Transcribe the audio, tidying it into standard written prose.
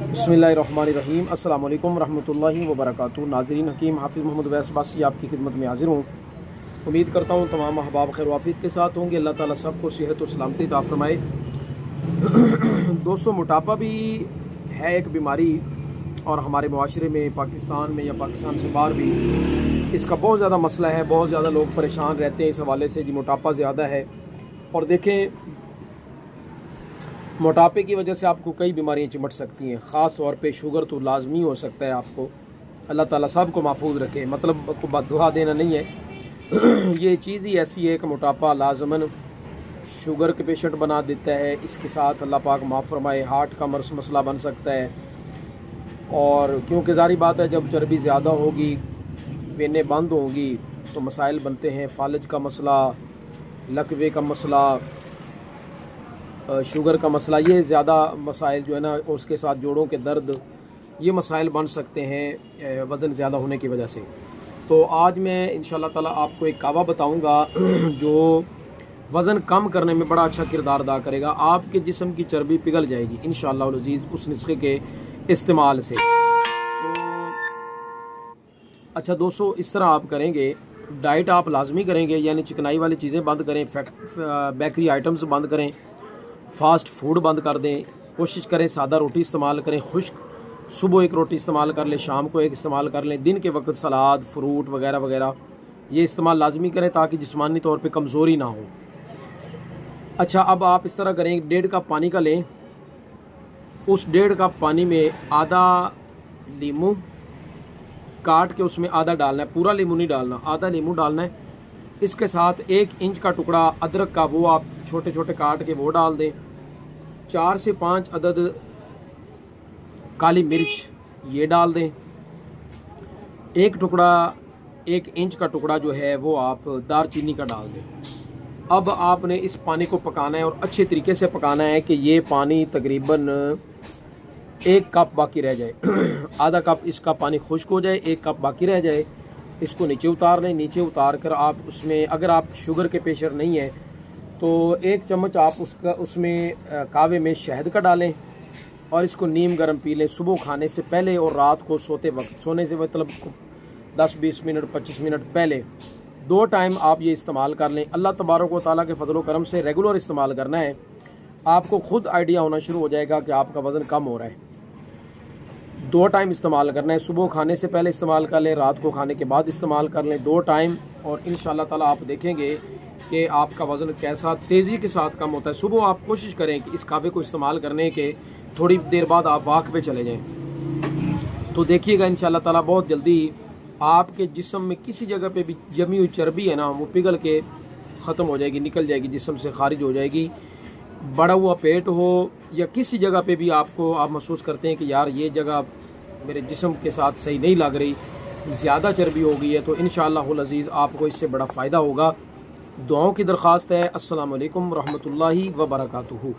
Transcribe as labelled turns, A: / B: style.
A: बिस्मिल्लाहिर्रहमानिर्रहीम। अस्सलाम वालेकुम रहमतुल्लाहि व बरकातुहू। नाज़रीन, हकीम हाफिज़ मोहम्मद वैस बासी आपकी खिदमत में हाजिर हूँ। उम्मीद करता हूँ तमाम अहबाब खैर वाफियत के साथ होंगे। अल्लाह ताला सबको सेहत और सलामती अता फरमाए। दोस्तों, मोटापा भी है एक बीमारी और हमारे मुआशरे में, पाकिस्तान में या पाकिस्तान से बाहर भी इसका बहुत ज़्यादा मसला है। बहुत ज़्यादा लोग परेशान रहते हैं इस हवाले से कि मोटापा ज़्यादा है। और देखें, मोटापे की वजह से आपको कई बीमारियां चिमट सकती हैं। ख़ास तौर पे शुगर तो लाजमी हो सकता है आपको। अल्लाह ताला सब को महफूज रखे। मतलब को बददुआ देना नहीं है। ये चीज़ ही ऐसी है कि मोटापा लाजमन शुगर के पेशेंट बना देता है। इसके साथ अल्लाह पाक माफ़ फरमाए हार्ट का मसला बन सकता है। और क्योंकि ज़ाहिर बात है, जब चर्बी ज़्यादा होगी, वेनें बंद होंगी, तो मसाइल बनते हैं। फालज का मसला, लकवे का मसला, शुगर का मसला, ये ज़्यादा मसाइल जो है ना, उसके साथ जोड़ों के दर्द, ये मसाइल बन सकते हैं वज़न ज़्यादा होने की वजह से। तो आज मैं इंशाल्लाह ताला आपको एक कावा बताऊंगा जो वज़न कम करने में बड़ा अच्छा किरदार अदा करेगा। आपके जिस्म की चर्बी पिघल जाएगी इंशाअल्लाह अज़ीज़ उस नुस्खे के इस्तेमाल से। तो अच्छा दोस्तों, इस तरह आप करेंगे, डाइट आप लाजमी करेंगे, यानी चिकनाई वाली चीज़ें बंद करें, बेकरी आइटम्स बंद करें, फास्ट फूड बंद कर दें। कोशिश करें सादा रोटी इस्तेमाल करें, खुश्क। सुबह एक रोटी इस्तेमाल कर लें, शाम को एक इस्तेमाल कर लें। दिन के वक्त सलाद, फ्रूट वगैरह वगैरह ये इस्तेमाल लाजमी करें ताकि जिस्मानी तौर पे कमज़ोरी ना हो। अच्छा, अब आप इस तरह करें, 1.5 कप पानी का लें। उस 1.5 कप पानी में आधा नींबू काट के उसमें आधा डालना है। पूरा नींबू नहीं डालना, आधा नींबू डालना है। इसके साथ 1 इंच का टुकड़ा अदरक का, वो आप छोटे छोटे काट के वो डाल दें। 4 से 5 अदद काली मिर्च ये डाल दें। 1 इंच का टुकड़ा जो है वो आप दारचीनी का डाल दें। अब आपने इस पानी को पकाना है और अच्छे तरीके से पकाना है कि ये पानी तकरीबन 1 कप बाकी रह जाए। आधा कप इसका पानी खुश्क हो जाए, 1 कप बाकी रह जाए। इसको नीचे उतार लें। नीचे उतार कर आप उसमें, अगर आप शुगर के पेशेंट नहीं है तो 1 चम्मच आप उसमें कावे में शहद का डालें और इसको नीम गर्म पी लें सुबह खाने से पहले और रात को सोते वक्त। सोने से मतलब 10-20 मिनट 25 मिनट पहले 2 टाइम आप ये इस्तेमाल कर लें। अल्लाह तबारक व तआला के फजल व करम से रेगुलर इस्तेमाल करना है। आपको खुद आइडिया होना शुरू हो जाएगा कि आपका वज़न कम हो रहा है। 2 टाइम इस्तेमाल करना है। सुबह खाने से पहले इस्तेमाल कर लें, रात को खाने के बाद इस्तेमाल कर लें, 2 टाइम। और इंशाअल्लाह ताला आप देखेंगे कि आपका वज़न कैसा तेज़ी के साथ कम होता है। सुबह आप कोशिश करें कि इस कावे को इस्तेमाल करने के थोड़ी देर बाद आप वॉक पे चले जाएं, तो देखिएगा इंशाअल्लाह ताला बहुत जल्दी आपके जिस्म में किसी जगह पे भी जमी हुई चर्बी है ना, वो पिघल के ख़त्म हो जाएगी, निकल जाएगी, जिस्म से खारिज हो जाएगी। बड़ा हुआ पेट हो या किसी जगह पे भी आप महसूस करते हैं कि यार ये जगह मेरे जिस्म के साथ सही नहीं लग रही, ज़्यादा चर्बी हो गई है, तो इंशाअल्लाह अज़ीज़ आपको इससे बड़ा फ़ायदा होगा। दुआओं की दरख्वास्त है। अस्सलामु अलैकुम रहमतुल्लाहि व बरकातुहू।